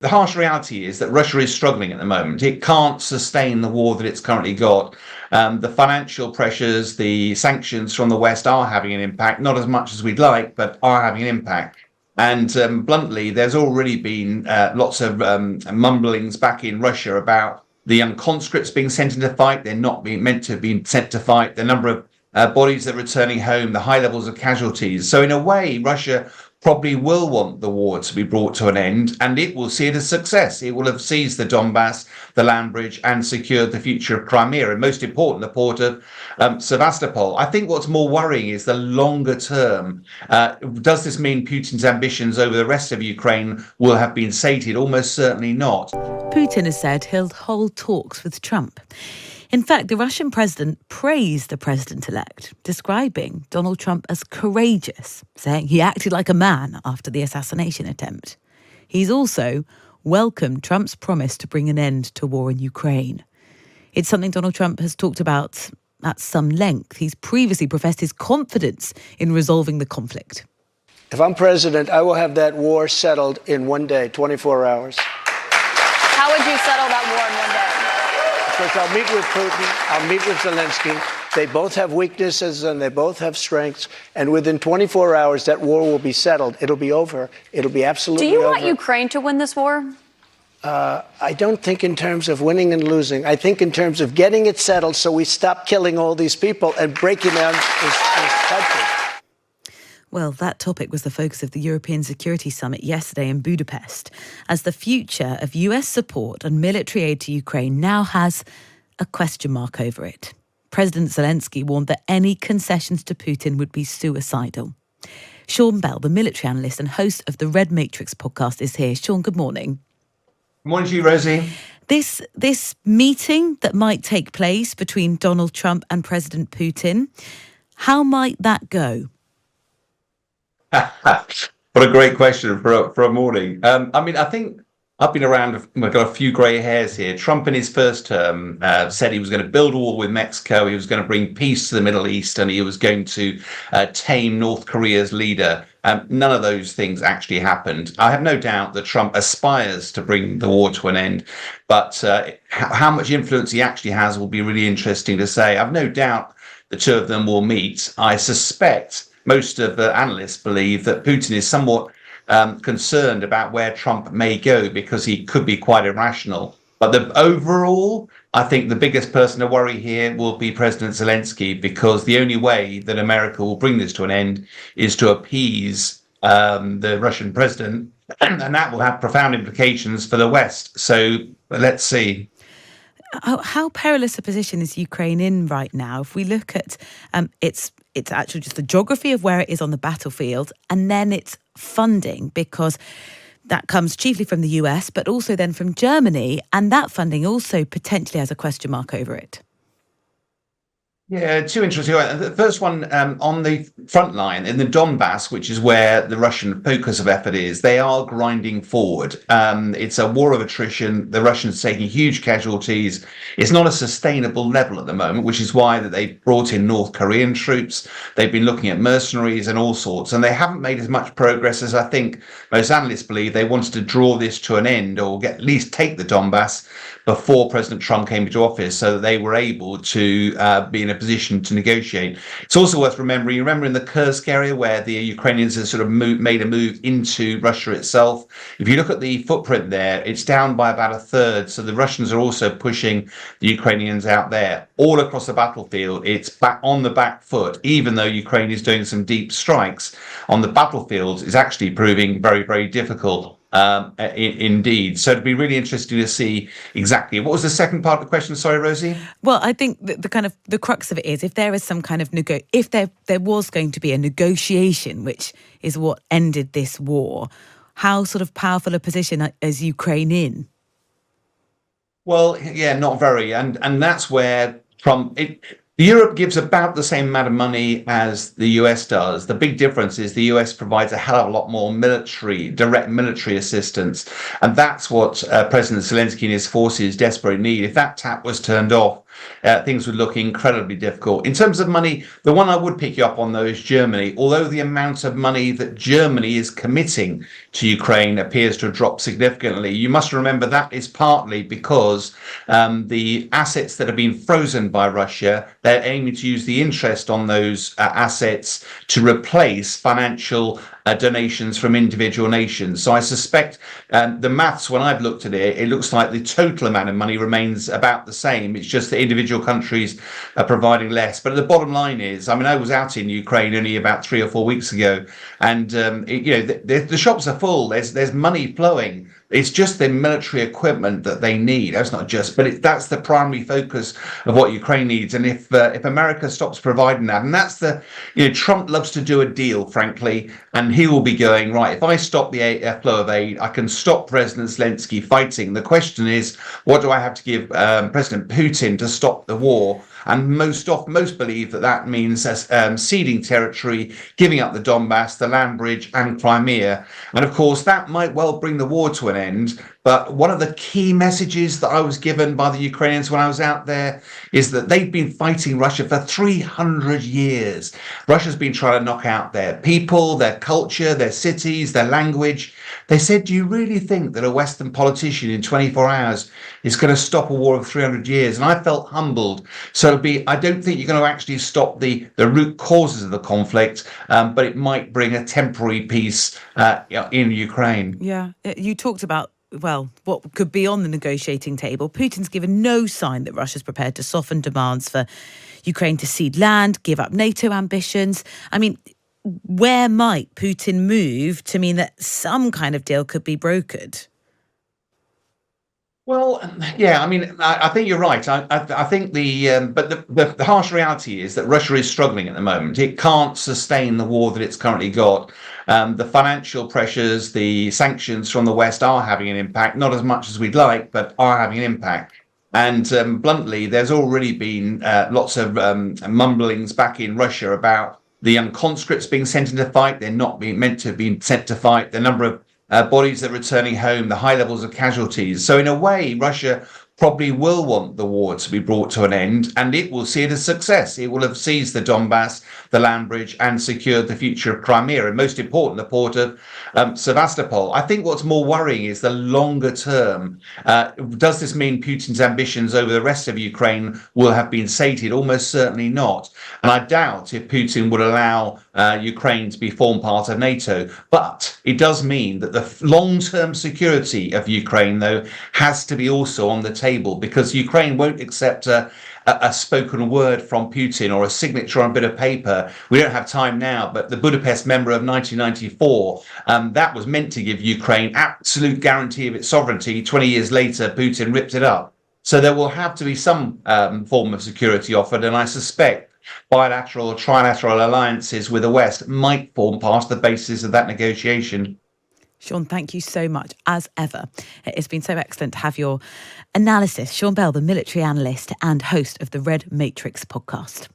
the harsh reality is that Russia is struggling at the moment. It can't sustain the war that it's currently got. The financial pressures, the sanctions from the West are having an impact, not as much as we'd like, but are having an impact. And bluntly, there's already been lots of mumblings back in Russia about the young conscripts being sent into fight. They're not being meant to have been sent to fight. The number of bodies that are returning home, the high levels of casualties. So in a way, Russia probably will want the war to be brought to an end, and it will see it as success. It will have seized the Donbass, the land bridge, and secured the future of Crimea, and most important, the port of Sevastopol. I think what's more worrying is the longer term. Does this mean Putin's ambitions over the rest of Ukraine will have been sated? Almost certainly not. Putin has said he'll hold talks with Trump. In fact, the Russian president praised the president-elect, describing Donald Trump as courageous, saying he acted like a man after the assassination attempt. He's also welcomed Trump's promise to bring an end to war in Ukraine. It's something Donald Trump has talked about at some length. He's previously professed his confidence in resolving the conflict. If I'm president, I will have that war settled in one day, 24 hours. How would you settle that war in one day? Because I'll meet with Putin, I'll meet with Zelensky. They both have weaknesses and they both have strengths. And within 24 hours, that war will be settled. It'll be over. It'll be absolutely over. Do you want Ukraine to win this war? I don't think in terms of winning and losing. I think in terms of getting it settled so we stop killing all these people and breaking down this country. Well, that topic was the focus of the European Security Summit yesterday in Budapest, as the future of US support and military aid to Ukraine now has a question mark over it. President Zelensky warned that any concessions to Putin would be suicidal. Sean Bell, the military analyst and host of the Red Matrix podcast, is here. Sean, good morning. Good morning to you, Rosie. This meeting that might take place between Donald Trump and President Putin, how might that go? What a great question for a morning. I think I've been around, we've got a few grey hairs here. Trump in his first term said he was going to build a wall with Mexico, he was going to bring peace to the Middle East, and he was going to tame North Korea's leader. None of those things actually happened. I have no doubt that Trump aspires to bring the war to an end, but how much influence he actually has will be really interesting to say. I've no doubt the two of them will meet. I suspect most of the analysts believe that Putin is somewhat concerned about where Trump may go because he could be quite irrational. But overall, I think the biggest person to worry here will be President Zelensky, because the only way that America will bring this to an end is to appease the Russian president, and that will have profound implications for the West. So let's see. How perilous a position is Ukraine in right now? If we look at its actually just the geography of where it is on the battlefield, and then its funding, because that comes chiefly from the US, but also then from Germany, and that funding also potentially has a question mark over it. Yeah, two interesting. The first one, on the front line in the Donbass, which is where the Russian focus of effort is, they are grinding forward. It's a war of attrition. The Russians taking huge casualties. It's not a sustainable level at the moment, which is why that they brought in North Korean troops. They've been looking at mercenaries and all sorts, and they haven't made as much progress as I think most analysts believe. They wanted to draw this to an end, or at least take the Donbass before President Trump came into office, so that they were able to be in a position to negotiate. It's also worth remembering, in the Kursk area where the Ukrainians have sort of made a move into Russia itself. If you look at the footprint there, it's down by about a third. So the Russians are also pushing the Ukrainians out there. All across the battlefield, it's back on the back foot, even though Ukraine is doing some deep strikes on the battlefields, is actually proving very, very difficult. Indeed. So it'd be really interesting to see exactly. What was the second part of the question? Sorry, Rosie. Well, I think the kind of the crux of it is, if there is some kind of if there was going to be a negotiation, which is what ended this war, how sort of powerful a position is Ukraine in? Well, yeah, not very, and that's where Europe gives about the same amount of money as the US does. The big difference is the US provides a hell of a lot more direct military assistance. And that's what President Zelensky and his forces desperately need. If that tap was turned off, things would look incredibly difficult. In terms of money, the one I would pick you up on, though, is Germany. Although the amount of money that Germany is committing to Ukraine appears to have dropped significantly, you must remember that is partly because the assets that have been frozen by Russia, they're aiming to use the interest on those assets to replace financial donations from individual nations. So I suspect the maths, when I've looked at it, it looks like the total amount of money remains about the same. It's just that individual countries are providing less. But the bottom line is, I mean, I was out in Ukraine only about 3 or 4 weeks ago, and the shops are full. There's money flowing. It's just the military equipment that they need. That's not just, but that's the primary focus of what Ukraine needs. And if America stops providing that, and that's Trump loves to do a deal, frankly, and he will be going, right, if I stop the flow of aid, I can stop President Zelensky fighting. The question is, what do I have to give President Putin to stop the war? And most believe that means ceding territory, giving up the Donbass, the land bridge, and Crimea. And of course, that might well bring the war to an end. But one of the key messages that I was given by the Ukrainians when I was out there is that they've been fighting Russia for 300 years. Russia's been trying to knock out their people, their culture, their cities, their language. They said, do you really think that a Western politician in 24 hours is going to stop a war of 300 years? And I felt humbled. So I don't think you're going to actually stop the root causes of the conflict, but it might bring a temporary peace in Ukraine. Yeah, you talked about, well, what could be on the negotiating table. Putin's given no sign that Russia's prepared to soften demands for Ukraine to cede land, give up NATO ambitions. I mean, where might Putin move to mean that some kind of deal could be brokered? Well, yeah, I mean, I think you're right. I think the harsh reality is that Russia is struggling at the moment. It can't sustain the war that it's currently got. The financial pressures, the sanctions from the West are having an impact, not as much as we'd like, but are having an impact. And bluntly, there's already been lots of mumblings back in Russia about the young conscripts being sent into fight. They're not being meant to have been sent to fight. The number of bodies that are returning home, the high levels of casualties. So in a way, Russia probably will want the war to be brought to an end, and it will see it as success. It will have seized the Donbass, the land bridge, and secured the future of Crimea, and most important, the port of Sevastopol. I think what's more worrying is the longer term. Does this mean Putin's ambitions over the rest of Ukraine will have been sated? Almost certainly not. And I doubt if Putin would allow Ukraine to form part of NATO. But it does mean that the long-term security of Ukraine, though, has to be also on the table, because Ukraine won't accept a spoken word from Putin or a signature on a bit of paper. We don't have time now, but the Budapest Memorandum of 1994, that was meant to give Ukraine absolute guarantee of its sovereignty. 20 years later, Putin ripped it up. So there will have to be some form of security offered, and I suspect bilateral or trilateral alliances with the West might form part of the basis of that negotiation. Sean, thank you so much, as ever. It's been so excellent to have your analysis. Sean Bell, the military analyst and host of the Red Matrix podcast.